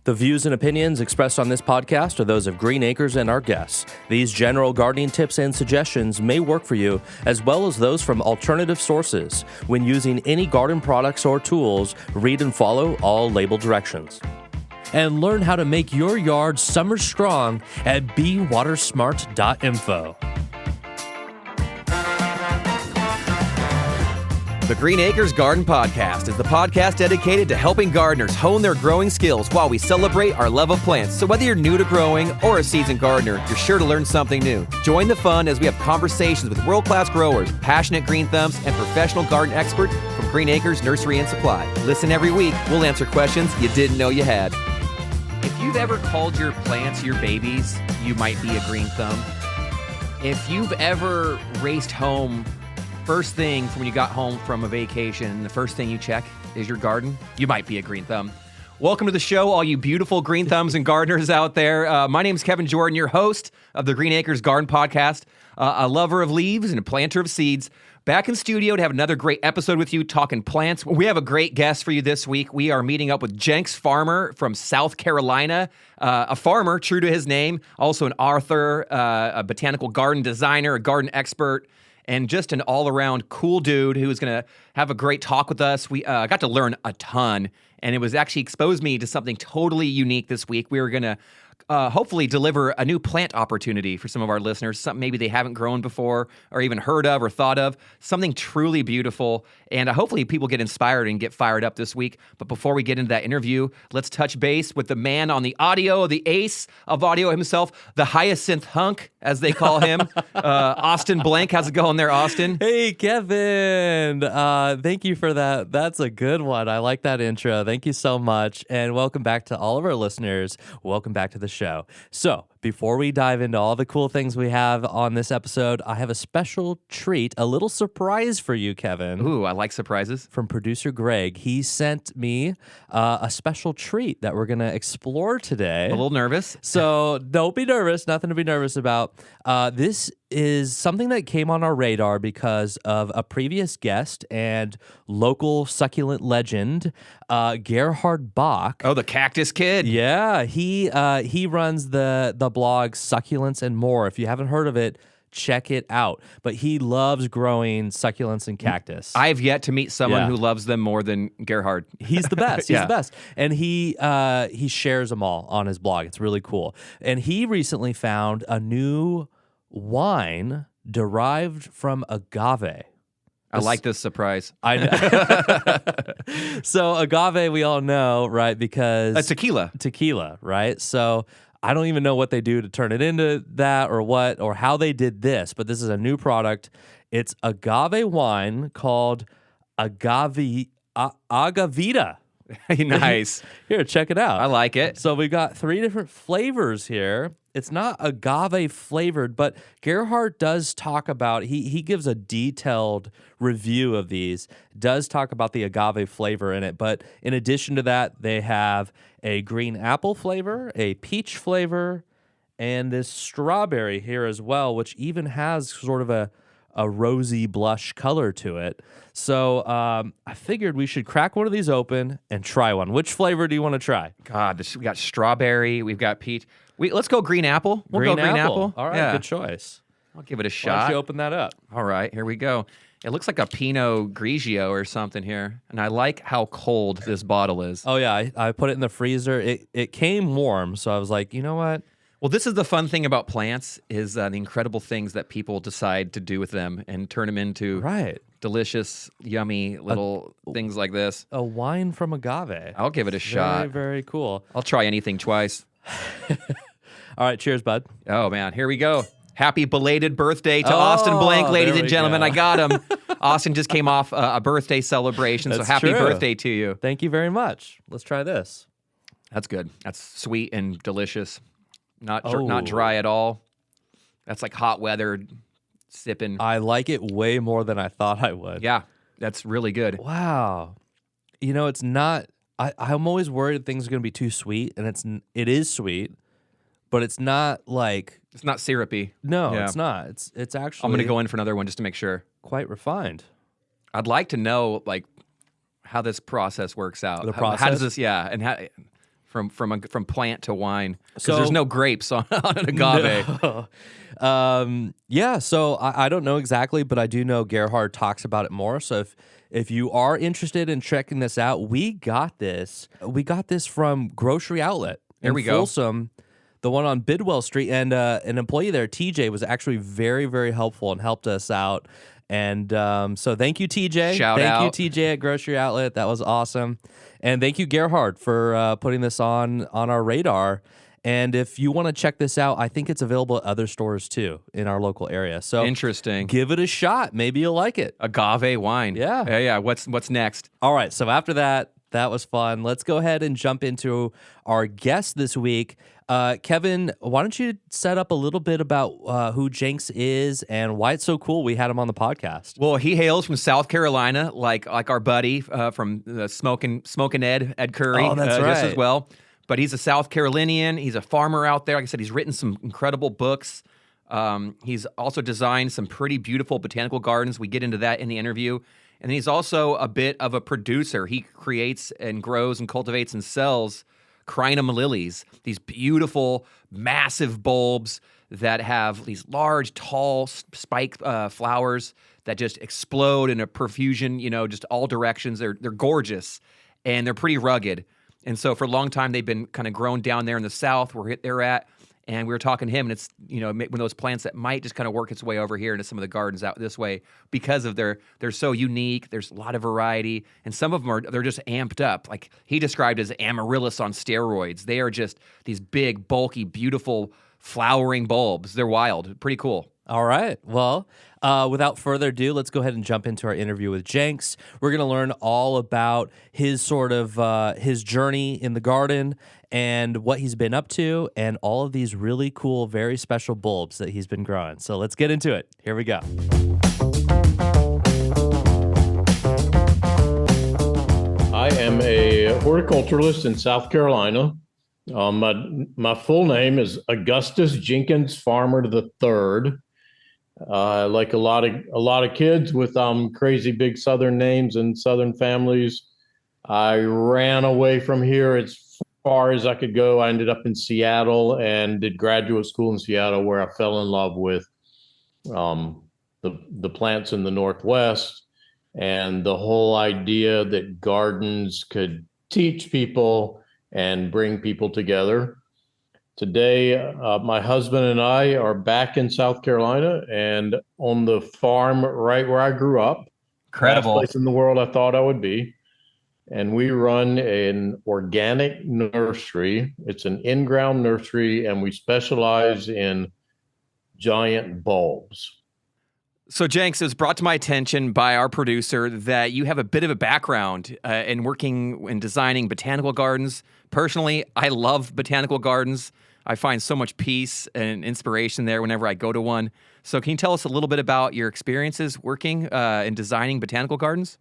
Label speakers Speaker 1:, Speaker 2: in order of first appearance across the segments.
Speaker 1: The views and opinions expressed on this podcast are those of Green Acres and our guests. These general gardening tips and suggestions may work for you, as well as those from alternative sources. When using any garden products or tools, read and follow all labeled directions. And learn how to make your yard summer strong at bewatersmart.info.
Speaker 2: The Green Acres Garden Podcast is the podcast dedicated to helping gardeners hone their growing skills while we celebrate our love of plants. So whether you're new to growing or a seasoned gardener, you're sure to learn something new. Join the fun as we have conversations with world-class growers, passionate green thumbs, and professional garden experts from Green Acres Nursery and Supply. Listen every week. We'll answer questions you didn't know you had. If you've ever called your plants your babies, you might be a green thumb. If you've ever raced home first thing from when you got home from a vacation, the first thing you check is your garden, you might be a green thumb. Welcome to the show, all you beautiful green thumbs and gardeners out there. My name is Kevin Jordan, your host of the Green Acres Garden Podcast, a lover of leaves and a planter of seeds. Back in studio to have another great episode with you, talking plants. We have a great guest for you this week. We are meeting up with Jenks Farmer from South Carolina, a farmer, true to his name, also an author, a botanical garden designer, a garden expert, and just an all-around cool dude who's going to have a great talk with us. We got to learn a ton, and it was actually exposed me to something totally unique this week. We were going to hopefully deliver a new plant opportunity for some of our listeners, something maybe they haven't grown before or even heard of or thought of, something truly beautiful. And hopefully people get inspired and get fired up this week. But before we get into that interview, let's touch base with the man on the audio, the ace of audio himself, the hyacinth hunk, as they call him, Austin Blank. How's it going there, Austin?
Speaker 1: Hey, Kevin. Thank you for that. That's a good one. I like that intro. Thank you so much. And welcome back to all of our listeners. Welcome back to the show. So, before we dive into all the cool things we have on this episode, I have a special treat, a little surprise for you, Kevin.
Speaker 2: Ooh, I like surprises.
Speaker 1: From producer Greg. He sent me a special treat that we're going to explore today.
Speaker 2: A little nervous.
Speaker 1: So don't be nervous. Nothing to be nervous about. This is something that came on our radar because of a previous guest and local succulent legend, Gerhard Bach.
Speaker 2: Oh, the cactus kid.
Speaker 1: Yeah, he runs the blog Succulents and More. If you haven't heard of it, check it out. But he loves growing succulents and cactus.
Speaker 2: I have yet to meet someone who loves them more than Gerhard.
Speaker 1: He's the best. He's the best. And he shares them all on his blog. It's really cool. And he recently found a new wine derived from agave.
Speaker 2: I like this surprise.
Speaker 1: I know. So agave, we all know, right? Because tequila, right? So I don't even know what they do to turn it into that or how they did this, but this is a new product. It's agave wine called Agavita.
Speaker 2: Nice.
Speaker 1: Here, check it out.
Speaker 2: I like it.
Speaker 1: So we got 3 different flavors here. It's not agave flavored, but Gerhard does talk about, he gives a detailed review of these, does talk about the agave flavor in it. But in addition to that, they have a green apple flavor, a peach flavor, and this strawberry here as well, which even has sort of a rosy blush color to it. So I figured we should crack one of these open and try one. Which flavor do you want to try?
Speaker 2: God, we got strawberry, we've got peach. Let's go green apple. We'll go green apple.
Speaker 1: All right, good choice.
Speaker 2: I'll give it a
Speaker 1: Why
Speaker 2: shot.
Speaker 1: don't you open that up?
Speaker 2: All right, here we go. It looks like a Pinot Grigio or something here, and I like how cold this bottle is.
Speaker 1: Oh yeah, I put it in the freezer. It came warm, so I was like, you know what?
Speaker 2: Well, this is the fun thing about plants is the incredible things that people decide to do with them and turn them into delicious, yummy little things like this.
Speaker 1: A wine from agave.
Speaker 2: I'll give it a shot.
Speaker 1: Very, very cool.
Speaker 2: I'll try anything twice.
Speaker 1: All right, cheers, bud.
Speaker 2: Oh, man, here we go. Happy belated birthday to Austin Blank, ladies and gentlemen.
Speaker 1: Go.
Speaker 2: I got him. Austin just came off a birthday celebration, so happy birthday to you.
Speaker 1: Thank you very much. Let's try this.
Speaker 2: That's good. That's sweet and delicious. Not dry at all. That's like hot weather sipping.
Speaker 1: I like it way more than I thought I would.
Speaker 2: Yeah, that's really good.
Speaker 1: Wow. You know, it's not. I'm always worried things are going to be too sweet, and it is sweet, but it's not like.
Speaker 2: It's not syrupy.
Speaker 1: No, it's not. It's actually.
Speaker 2: I'm going to go in for another one just to make sure.
Speaker 1: Quite refined.
Speaker 2: I'd like to know like how this process works out.
Speaker 1: The process?
Speaker 2: How does this? Yeah, and how. from plant to wine, because
Speaker 1: So-
Speaker 2: there's no grapes on an agave.
Speaker 1: No. Yeah, so I don't know exactly, but I do know Gerhard talks about it more. So if you are interested in checking this out, we got this. We got this from Grocery Outlet in
Speaker 2: we go.
Speaker 1: Folsom, the one on Bidwell Street, and an employee there, TJ, was actually very, very helpful and helped us out. And so thank you, TJ.
Speaker 2: Shout
Speaker 1: thank
Speaker 2: out.
Speaker 1: you, TJ at Grocery Outlet. That was awesome. And thank you, Gerhard, for putting this on our radar. And if you want to check this out, I think it's available at other stores too in our local area. So
Speaker 2: Interesting.
Speaker 1: give it a shot. Maybe you'll like it.
Speaker 2: Agave wine.
Speaker 1: Yeah.
Speaker 2: Yeah. What's next?
Speaker 1: All right. So after that was fun. Let's go ahead and jump into our guest this week. Kevin, why don't you set up a little bit about who Jenks is and why it's so cool we had him on the podcast?
Speaker 2: Well, he hails from South Carolina, like our buddy from Smokin' Ed Curry.
Speaker 1: Oh, that's
Speaker 2: Just
Speaker 1: right.
Speaker 2: as well. But he's a South Carolinian. He's a farmer out there. Like I said, he's written some incredible books. He's also designed some pretty beautiful botanical gardens. We get into that in the interview. And he's also a bit of a producer. He creates and grows and cultivates and sells crinum lilies, these beautiful, massive bulbs that have these large, tall, spike flowers that just explode in a profusion, just all directions. They're gorgeous, and they're pretty rugged. And so for a long time, they've been kind of grown down there in the south where they're at. And we were talking to him, and it's, one of those plants that might just kind of work its way over here into some of the gardens out this way because of they're so unique. There's a lot of variety, and some of them they're just amped up. Like he described as amaryllis on steroids. They are just these big, bulky, beautiful, flowering bulbs. They're wild. Pretty cool.
Speaker 1: All right. Well, without further ado, let's go ahead and jump into our interview with Jenks. We're going to learn all about his sort of his journey in the garden and what he's been up to and all of these really cool, very special bulbs that he's been growing. So let's get into it. Here we go.
Speaker 3: I am a horticulturalist in South Carolina. My full name is Augustus Jenkins Farmer III. Like a lot of kids with crazy big Southern names and Southern families, I ran away from here as far as I could go. I ended up in Seattle and did graduate school in Seattle, where I fell in love with the plants in the Northwest and the whole idea that gardens could teach people and bring people together. Today, my husband and I are back in South Carolina and on the farm right where I grew up.
Speaker 2: Incredible.
Speaker 3: Last place in the world I thought I would be. And we run an organic nursery. It's an in-ground nursery, and we specialize in giant bulbs.
Speaker 2: So, Jenks, it was brought to my attention by our producer that you have a bit of a background in working and designing botanical gardens. Personally, I love botanical gardens. I find so much peace and inspiration there whenever I go to one. So can you tell us a little bit about your experiences working and designing botanical gardens?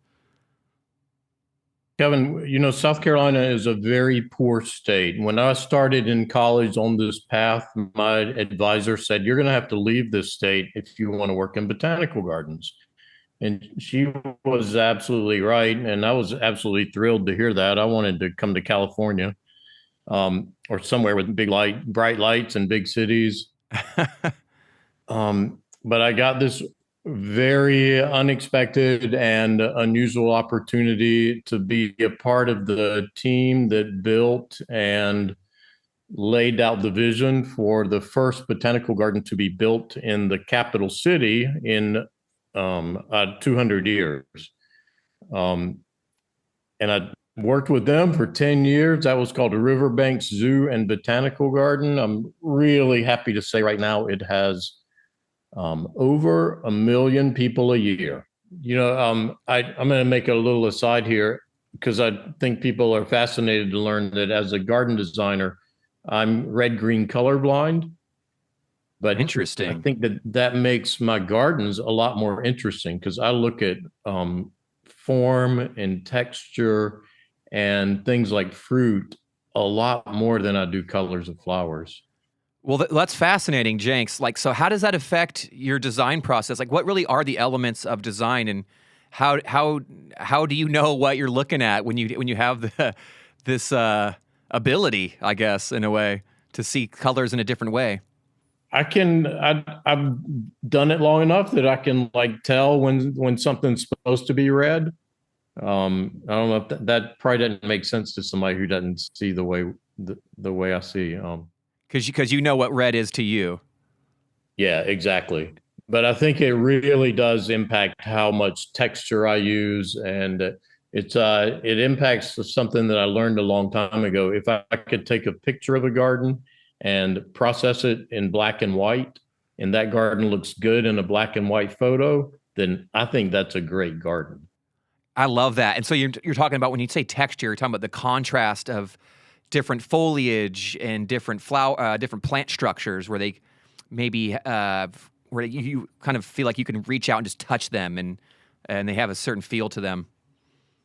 Speaker 3: Kevin, South Carolina is a very poor state. When I started in college on this path, my advisor said, you're going to have to leave this state if you want to work in botanical gardens. And she was absolutely right. And I was absolutely thrilled to hear that. I wanted to come to California or somewhere with bright lights and big cities. But I got this very unexpected and unusual opportunity to be a part of the team that built and laid out the vision for the first botanical garden to be built in the capital city in 200 years. And I worked with them for 10 years. That was called the Riverbanks Zoo and Botanical Garden. I'm really happy to say right now it has over 1 million people a year. I'm going to make a little aside here because I think people are fascinated to learn that as a garden designer, I'm red-green colorblind. But
Speaker 2: interesting.
Speaker 3: I think that makes my gardens a lot more interesting because I look at form and texture and things like fruit a lot more than I do colors of flowers.
Speaker 2: Well, that's fascinating, Jenks. So how does that affect your design process? Like, what really are the elements of design, and how do you know what you're looking at when you have this ability, I guess, in a way, to see colors in a different way.
Speaker 3: I've done it long enough that I can like tell when something's supposed to be red. I don't know if that probably doesn't make sense to somebody who doesn't see the way I see.
Speaker 2: Because you know what red is to you.
Speaker 3: Yeah, exactly. But I think it really does impact how much texture I use, and it impacts something that I learned a long time ago. If I could take a picture of a garden and process it in black and white, and that garden looks good in a black and white photo, then I think that's a great garden.
Speaker 2: I love that. And so you're talking about, when you say texture, you're talking about the contrast of different foliage and different different plant structures where they maybe where you kind of feel like you can reach out and just touch them, and they have a certain feel to them.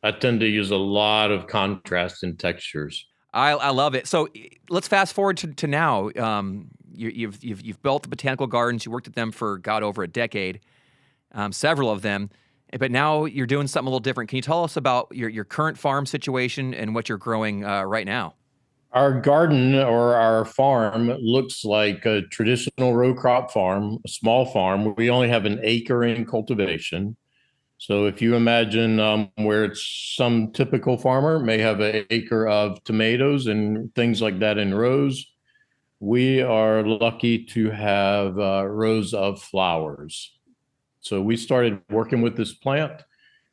Speaker 3: I tend to use a lot of contrast and textures.
Speaker 2: I love it. So let's fast forward to now. You've built the botanical gardens. You worked at them for over a decade, several of them. But now you're doing something a little different. Can you tell us about your current farm situation and what you're growing right now?
Speaker 3: Our garden or our farm looks like a traditional row crop farm, a small farm. We only have an acre in cultivation. So if you imagine where it's some typical farmer may have an acre of tomatoes and things like that in rows, we are lucky to have rows of flowers. So we started working with this plant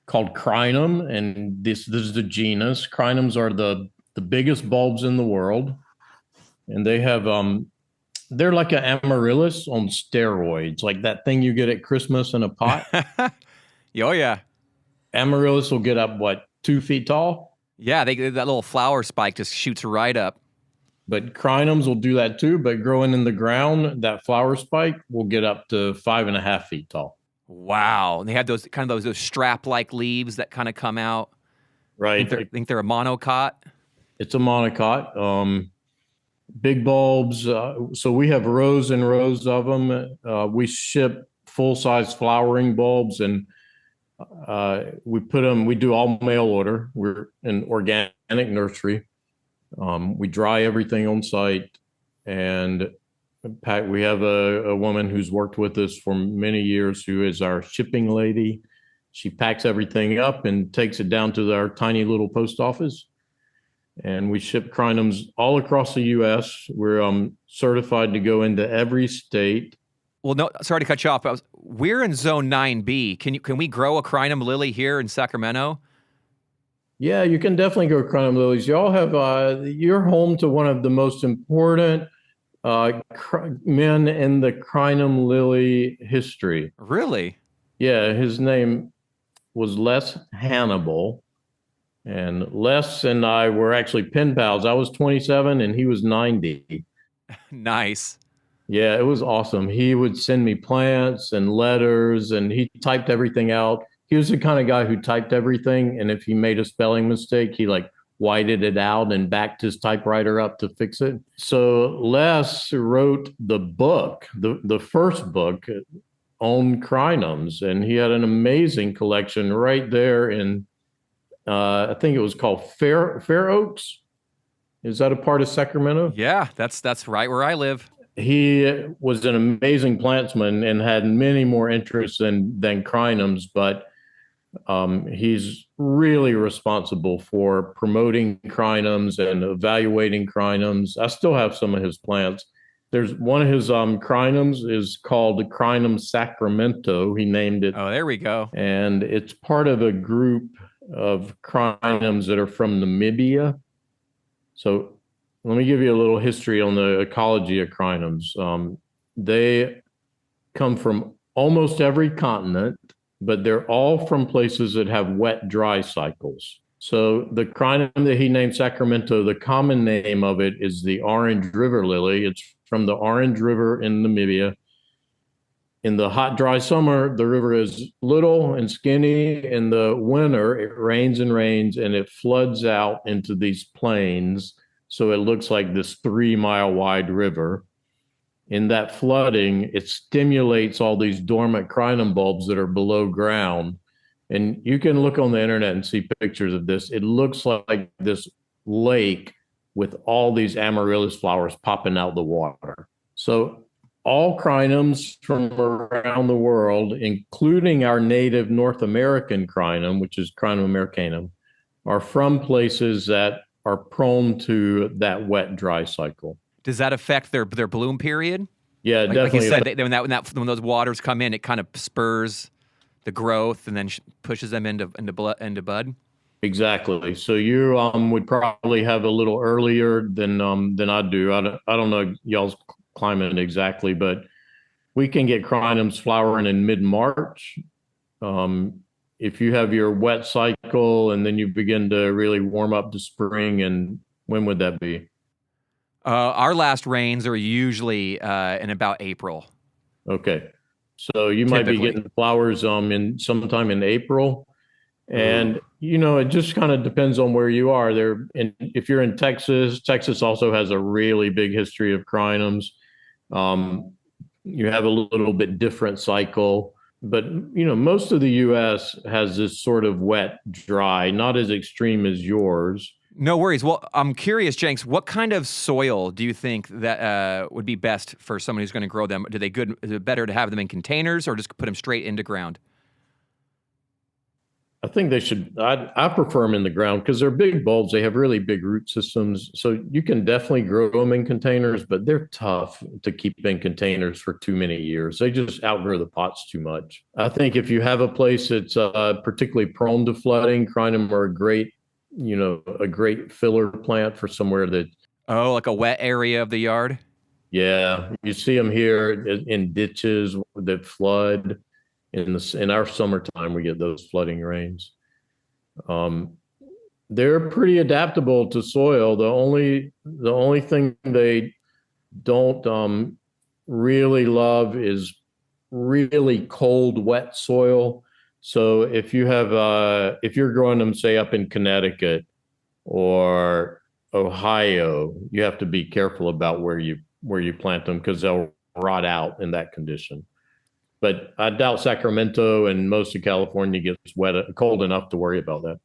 Speaker 3: called crinum, and this is the genus. Crinums are the biggest bulbs in the world, and they have they're like an amaryllis on steroids, like that thing you get at Christmas in a pot.
Speaker 2: Oh yeah,
Speaker 3: amaryllis will get up 2 feet tall.
Speaker 2: Yeah, that little flower spike just shoots right up.
Speaker 3: But crinums will do that too, but growing in the ground, that flower spike will get up to 5.5 feet tall.
Speaker 2: Wow. And they have those strap-like leaves that kind of come out.
Speaker 3: Right.
Speaker 2: I think they're a monocot.
Speaker 3: It's a monocot. Big bulbs. So we have rows and rows of them. We ship full-size flowering bulbs, and we do all mail order. We're an organic nursery. We dry everything on site, and we have a woman who's worked with us for many years who is our shipping lady. She packs everything up and takes it down to our tiny little post office. And we ship crinums all across the U.S. We're certified to go into every state.
Speaker 2: Well, no, sorry to cut you off, but we're in Zone 9B. Can we grow a crinum lily here in Sacramento?
Speaker 3: Yeah, you can definitely grow crinum lilies. Y'all have you're home to one of the most important men in the crinum lily history.
Speaker 2: Really?
Speaker 3: Yeah, his name was Les Hannibal. And Les and I were actually pen pals. I was 27 and he was 90.
Speaker 2: Nice.
Speaker 3: Yeah, it was awesome. He would send me plants and letters, and he typed everything out. He was the kind of guy who typed everything, and if he made a spelling mistake, he whited it out and backed his typewriter up to fix it. So Les wrote the book, the first book on crinums, and he had an amazing collection right there in I think it was called Fair Oaks. Is that a part of Sacramento?
Speaker 2: Yeah, that's right where I live.
Speaker 3: He was an amazing plantsman and had many more interests than crinums, but he's really responsible for promoting crinums and evaluating crinums. I still have some of his plants. There's one of his crinums is called Crinum Sacramento. He named it.
Speaker 2: Oh, there we go.
Speaker 3: And it's part of a group of crinums that are from Namibia. So let me give you a little history on the ecology of crinums. They come from almost every continent, but they're all from places that have wet-dry cycles. So the crinum that he named Sacramento, the common name of it is the Orange River lily. It's from the Orange River in Namibia. In the hot, dry summer, the river is little and skinny. In the winter, it rains and rains, and it floods out into these plains. So it looks like this 3-mile wide river. In that flooding, it stimulates all these dormant crinum bulbs that are below ground. And you can look on the internet and see pictures of this. It looks like this lake with all these amaryllis flowers popping out the water. So all crinums from around the world, including our native North American crinum, which is Crinum americanum, are from places that are prone to that wet dry cycle.
Speaker 2: Does that affect their bloom period?
Speaker 3: Yeah,
Speaker 2: Like
Speaker 3: definitely.
Speaker 2: you said, when those waters come in, it kind of spurs the growth and then pushes them into bud.
Speaker 3: Exactly. So you would probably have a little earlier than I do. I don't know y'all's climate exactly, but we can get crinums flowering in mid-March. If you have your wet cycle and then you begin to really warm up to spring, and when would that be?
Speaker 2: Our last rains are usually in about April.
Speaker 3: Okay. So you might be getting flowers in sometime in April. And it just kind of depends on where you are there. And if you're in Texas, Texas also has a really big history of crinums. You have a little bit different cycle, but most of the U.S. has this sort of wet, dry, not as extreme as yours.
Speaker 2: No worries. Well, I'm curious, Jenks, what kind of soil do you think that would be best for someone who's going to grow them? Is it better to have them in containers or just put them straight into ground?
Speaker 3: I think they should. I prefer them in the ground because they're big bulbs. They have really big root systems. So you can definitely grow them in containers, but they're tough to keep in containers for too many years. They just outgrow the pots too much. I think if you have a place that's particularly prone to flooding, crinum are a great filler plant for somewhere that.
Speaker 2: Oh, like a wet area of the yard?
Speaker 3: Yeah. You see them here in ditches that flood. In our summertime, we get those flooding rains. They're pretty adaptable to soil. The only thing they don't really love is really cold, wet soil. So if you're growing them, say up in Connecticut or Ohio, you have to be careful about where you plant them because they'll rot out in that condition. But I doubt Sacramento and most of California gets cold enough to worry about that.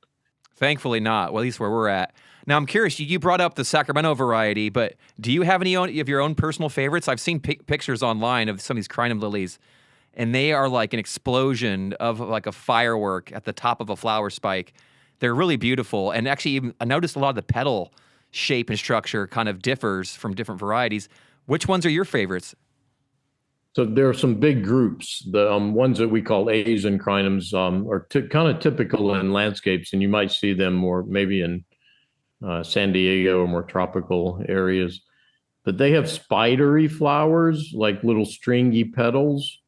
Speaker 2: Thankfully not, well, at least where we're at. Now, I'm curious, you brought up the Sacramento variety, but do you have any of your own personal favorites? I've seen pictures online of some of these crinum lilies, and they are like an explosion of like a firework at the top of a flower spike. They're really beautiful. And actually, I noticed a lot of the petal shape and structure kind of differs from different varieties. Which ones are your favorites?
Speaker 3: So there are some big groups. The ones that we call Asian crinums are kind of typical in landscapes, and you might see them more maybe in San Diego or more tropical areas. But they have spidery flowers, like little stringy petals.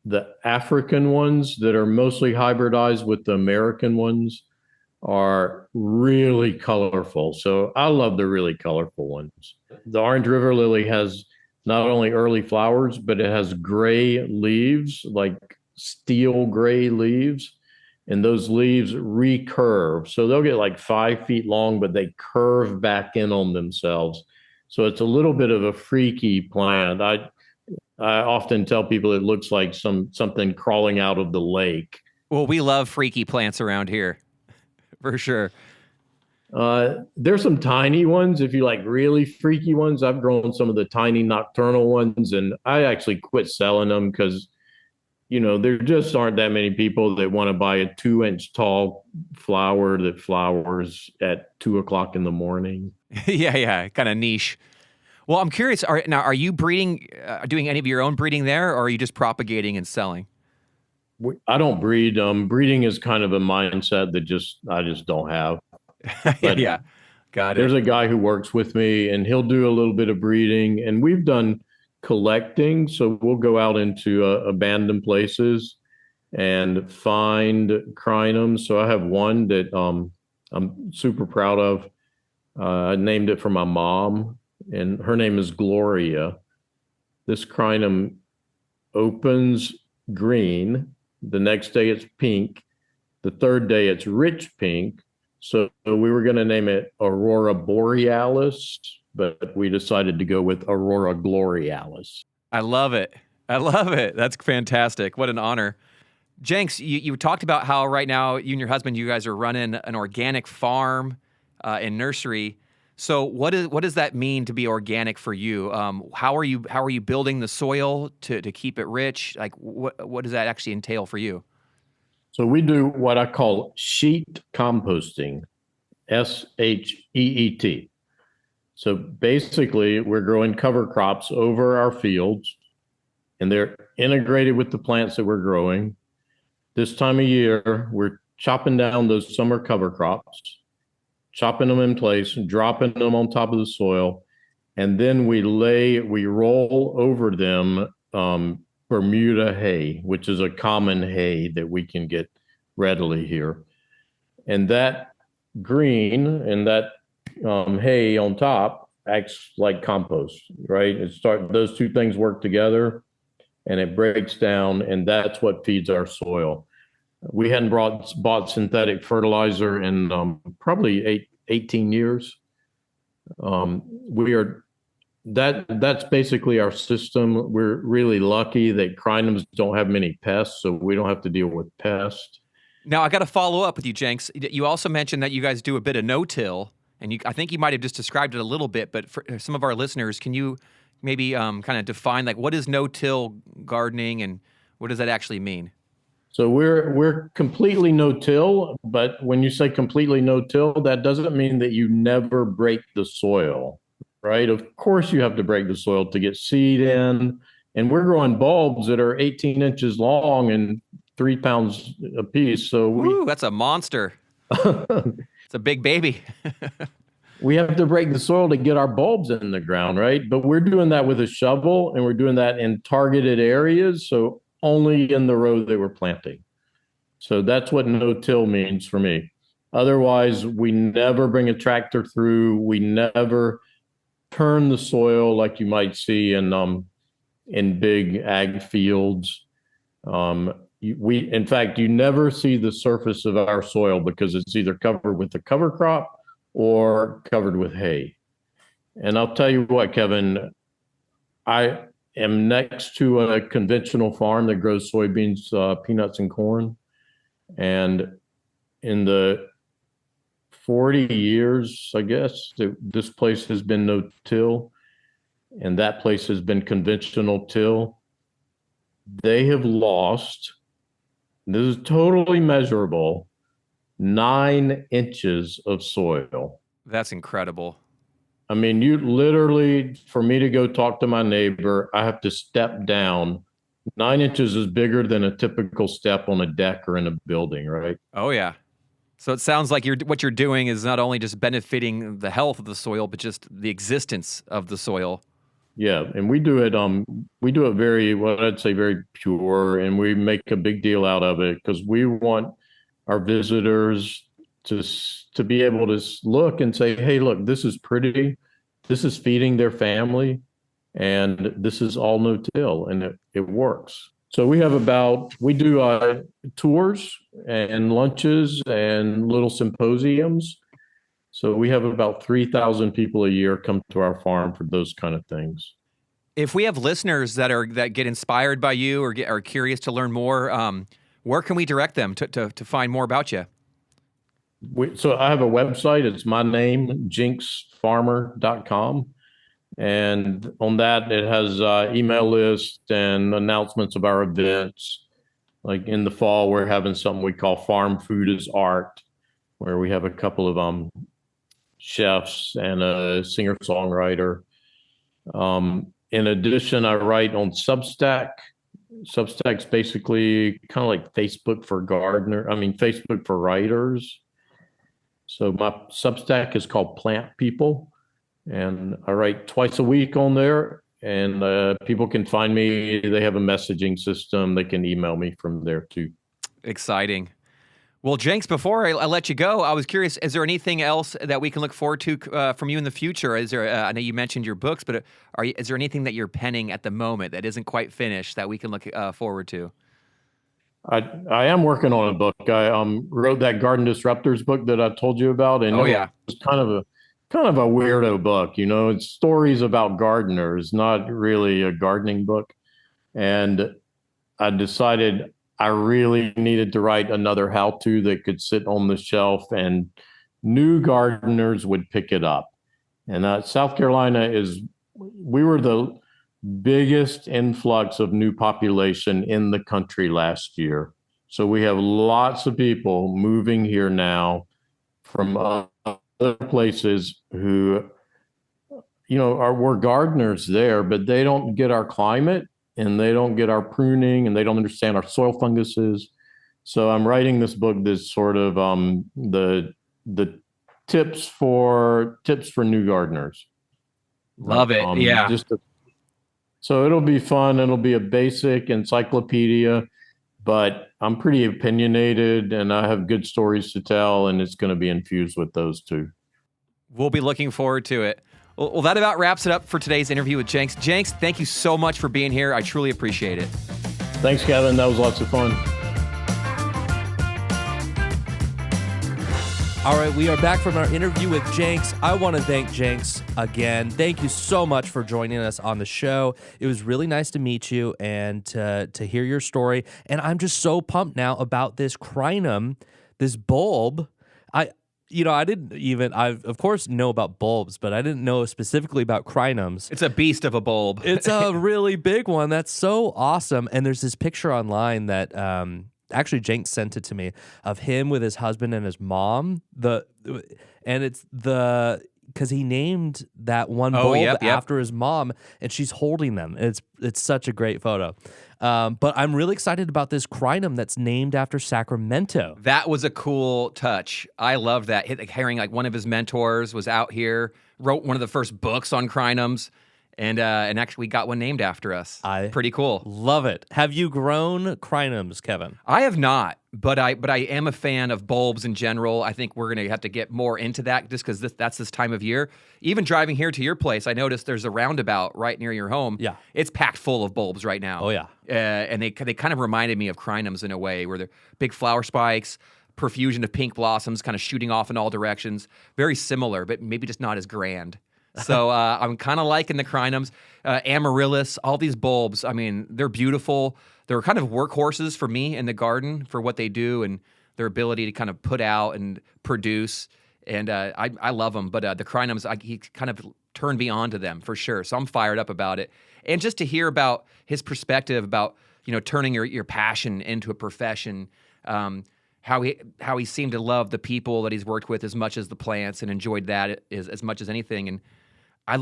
Speaker 3: The African ones that are mostly hybridized with the American ones are really colorful. So I love the really colorful ones. The Orange River lily has not only early flowers, but it has gray leaves, like steel gray leaves. And those leaves recurve. So they'll get like 5 feet long, but they curve back in on themselves. So it's a little bit of a freaky plant. I often tell people it looks like something crawling out of the lake.
Speaker 2: Well, we love freaky plants around here, for sure.
Speaker 3: There's some tiny ones. If you like really freaky ones, I've grown some of the tiny nocturnal ones, and I actually quit selling them because, there just aren't that many people that want to buy a 2-inch tall flower that flowers at 2:00 in the morning.
Speaker 2: Yeah, kind of niche. Well, I'm curious. Are you breeding, doing any of your own breeding there, or are you just propagating and selling?
Speaker 3: I don't breed. Breeding is kind of a mindset that I just don't have. But
Speaker 2: yeah, got it.
Speaker 3: There's a guy who works with me, and he'll do a little bit of breeding, and we've done collecting. So we'll go out into abandoned places and find crinums. So I have one that I'm super proud of. I named it for my mom, and her name is Gloria. This crinum opens green. The next day it's pink. The third day it's rich pink. So we were going to name it Aurora Borealis, but we decided to go with Aurora Glorialis.
Speaker 2: I love it. That's fantastic. What an honor. Jenks, you talked about how right now you and your husband, you guys are running an organic farm and nursery. So what does that mean to be organic for you? How are you building the soil to keep it rich? Like what does that actually entail for you?
Speaker 3: So we do what I call sheet composting, SHEET. So basically, we're growing cover crops over our fields, and they're integrated with the plants that we're growing. This time of year, we're chopping down those summer cover crops, chopping them in place, and dropping them on top of the soil, and then we roll over them Bermuda hay, which is a common hay that we can get readily here. And that green and that hay on top acts like compost, right? Those two things work together and it breaks down, and that's what feeds our soil. We hadn't bought synthetic fertilizer in probably 18 years. That's basically our system. We're really lucky that Crinums don't have many pests, so we don't have to deal with pests.
Speaker 2: Now, I got to follow up with you, Jenks. You also mentioned that you guys do a bit of no-till, and I think you might have just described it a little bit, but for some of our listeners, can you maybe kind of define, like, what is no-till gardening and what does that actually mean?
Speaker 3: So we're completely no-till, but when you say completely no-till, that doesn't mean that you never break the soil, right? Of course you have to break the soil to get seed in, and we're growing bulbs that are 18 inches long and 3 pounds a piece. So
Speaker 2: that's a monster. It's a big baby.
Speaker 3: We have to break the soil to get our bulbs in the ground, right? But we're doing that with a shovel, and we're doing that in targeted areas, so only in the row that we're planting. So that's what no-till means for me. Otherwise, we never bring a tractor through. We never turn the soil like you might see in big ag fields. In fact, you never see the surface of our soil because it's either covered with a cover crop or covered with hay. And I'll tell you what, Kevin, I am next to a conventional farm that grows soybeans, peanuts, and corn. And in the 40 years, I guess, this place has been no-till, and that place has been conventional till. They have lost, this is totally measurable, 9 inches of soil.
Speaker 2: That's incredible.
Speaker 3: I mean, you literally, for me to go talk to my neighbor, I have to step down. 9 inches is bigger than a typical step on a deck or in a building, right?
Speaker 2: Oh, yeah. So it sounds like what you're doing is not only just benefiting the health of the soil, but just the existence of the soil.
Speaker 3: Yeah, and we do it very, what I'd say, very pure, and we make a big deal out of it because we want our visitors to be able to look and say, hey, look, this is pretty, this is feeding their family, and this is all no-till, and it works. So we do tours and lunches and little symposiums. So we have about 3,000 people a year come to our farm for those kind of things.
Speaker 2: If we have listeners that get inspired by you or are curious to learn more, where can we direct them to find more about you?
Speaker 3: So I have a website. It's my name, jenksfarmer.com. And on that, it has email list and announcements of our events. Like in the fall, we're having something we call Farm Food is Art, where we have a couple of chefs and a singer-songwriter. In addition, I write on Substack. Substack's basically kind of like Facebook for Facebook for writers. So my Substack is called Plant People, and I write twice a week on there, and people can find me. They have a messaging system. They can email me from there too. Exciting.
Speaker 2: Well, Jenks, before I let you go, I was curious, is there anything else that we can look forward to from you in the future? I know you mentioned your books, but is there anything that you're penning at the moment that isn't quite finished that we can look forward to?
Speaker 3: I am working on a book. I wrote that Garden Disruptors book that I told you about, and it was kind of a weirdo book. You know, it's stories about gardeners, not really a gardening book. And I decided I really needed to write another how-to that could sit on the shelf and new gardeners would pick it up. And South Carolina we were the biggest influx of new population in the country last year. So we have lots of people moving here now from other places who, we're gardeners there, but they don't get our climate and they don't get our pruning and they don't understand our soil funguses. So I'm writing this book that's sort of the tips for new gardeners.
Speaker 2: Love it. Yeah.
Speaker 3: So it'll be fun. It'll be a basic encyclopedia, but I'm pretty opinionated and I have good stories to tell, and it's going to be infused with those too.
Speaker 2: We'll be looking forward to it. Well, that about wraps it up for today's interview with Jenks. Jenks, thank you so much for being here. I truly appreciate it.
Speaker 3: Thanks, Kevin. That was lots of fun.
Speaker 1: All right, we are back from our interview with Jenks. I want to thank Jenks again. Thank you so much for joining us on the show. It was really nice to meet you and to hear your story. And I'm just so pumped now about this crinum, this bulb. I of course know about bulbs, but I didn't know specifically about crinums.
Speaker 2: It's a beast of a bulb.
Speaker 1: It's a really big one. That's so awesome. And there's this picture online that actually Jenks sent it to me of him with his husband and his mom. Because he named that one bulb after his mom, and she's holding them. It's such a great photo. But I'm really excited about this crinum that's named after Sacramento.
Speaker 2: That was a cool touch. I love that. Hearing one of his mentors was out here, wrote one of the first books on crinums, and actually we got one named after us. Pretty cool.
Speaker 1: Love it. Have you grown crinums, Kevin?
Speaker 2: I have not, but I am a fan of bulbs in general. I think we're going to have to get more into that just because that's this time of year. Even driving here to your place, I noticed there's a roundabout right near your home.
Speaker 1: Yeah.
Speaker 2: It's packed full of bulbs right now.
Speaker 1: Oh, yeah.
Speaker 2: And they kind of reminded me of crinums in a way, where they're big flower spikes, profusion of pink blossoms kind of shooting off in all directions. Very similar, but maybe just not as grand. So I'm kind of liking the crinums, amaryllis, all these bulbs. I mean, they're beautiful. They're kind of workhorses for me in the garden for what they do and their ability to kind of put out and produce. And I love them. But the crinums, he kind of turned me on to them for sure. So I'm fired up about it. And just to hear about his perspective about, turning your passion into a profession, how he seemed to love the people that he's worked with as much as the plants and enjoyed that as much as anything. And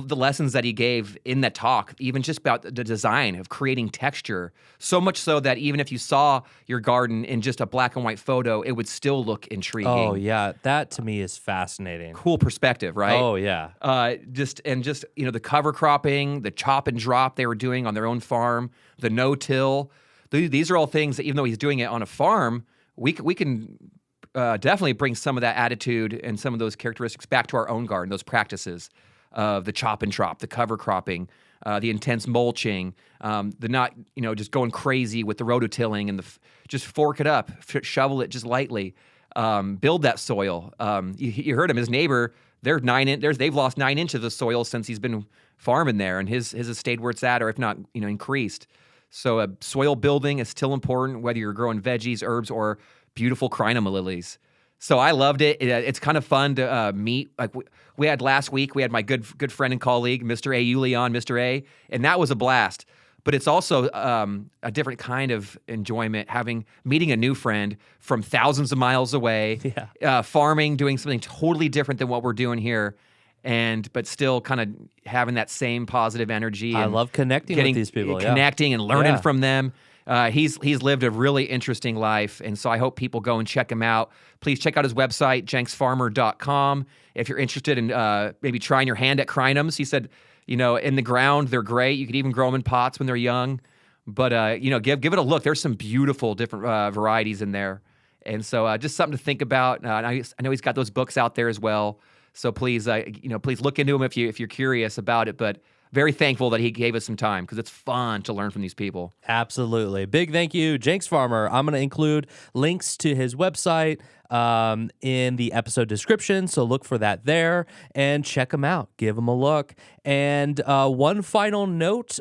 Speaker 2: the lessons that he gave in that talk, even just about the design of creating texture, so much so that even if you saw your garden in just a black and white photo, it would still look intriguing.
Speaker 1: Oh, yeah. That to me is fascinating.
Speaker 2: Cool perspective, right?
Speaker 1: Oh, yeah.
Speaker 2: The cover cropping, the chop and drop they were doing on their own farm, the no-till. These are all things that even though he's doing it on a farm, we can definitely bring some of that attitude and some of those characteristics back to our own garden, those practices of the chop and drop, the cover cropping, the intense mulching, the not, just going crazy with the rototilling and just fork it up, shovel it just lightly, build that soil. You heard him, his neighbor, they've lost 9 inches of soil since he's been farming there, and his has stayed where it's at, or if not, increased. So soil building is still important, whether you're growing veggies, herbs, or beautiful crinum lilies. So I loved it. It's kind of fun to meet. Like we had last week, we had my good friend and colleague, Mr. A. Yulian, Mr. A, and that was a blast. But it's also a different kind of enjoyment, meeting a new friend from thousands of miles away, farming, doing something totally different than what we're doing here, but still kind of having that same positive energy.
Speaker 1: I love connecting with these people.
Speaker 2: Connecting and learning from them. He's lived a really interesting life, and so I hope people go and check him out. Please check out his website, jenksfarmer.com, if you're interested in maybe trying your hand at crinums. He said, in the ground, they're great. You could even grow them in pots when they're young. But, give it a look. There's some beautiful different varieties in there. And so just something to think about. I know he's got those books out there as well. So please, please look into them if you're curious about it. But very thankful that he gave us some time because it's fun to learn from these people.
Speaker 1: Absolutely. Big thank you, Jenks Farmer. I'm going to include links to his website in the episode description, so look for that there and check him out. Give him a look. And one final note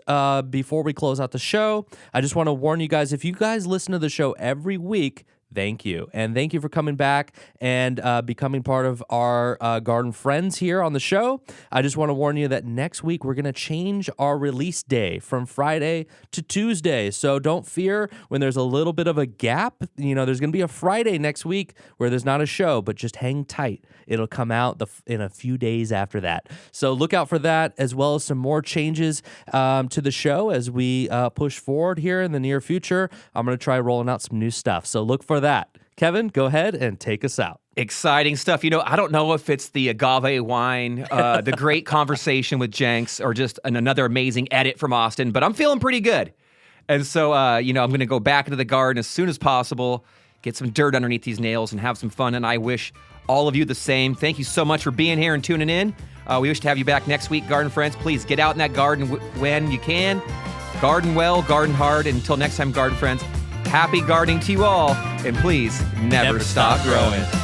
Speaker 1: before we close out the show, I just want to warn you guys, if you guys listen to the show every week, Thank you. And thank you for coming back and becoming part of our garden friends here on the show. I just want to warn you that next week we're going to change our release day from Friday to Tuesday. So don't fear when there's a little bit of a gap. You know, there's going to be a Friday next week where there's not a show, but just hang tight. It'll come out in a few days after that. So look out for that, as well as some more changes to the show as we push forward here in the near future. I'm going to try rolling out some new stuff. So look for that. Kevin, go ahead and take us out.
Speaker 2: Exciting stuff. You know, I don't know if it's the agave wine, the great conversation with Jenks, or just another amazing edit from Austin, but I'm feeling pretty good. And so, you know, I'm going to go back into the garden as soon as possible, get some dirt underneath these nails, and have some fun. And I wish all of you the same. Thank you so much for being here and tuning in. We wish to have you back next week, garden friends. Please get out in that garden when you can. Garden well, garden hard. And until next time, garden friends, happy gardening to you all. And please never stop growing.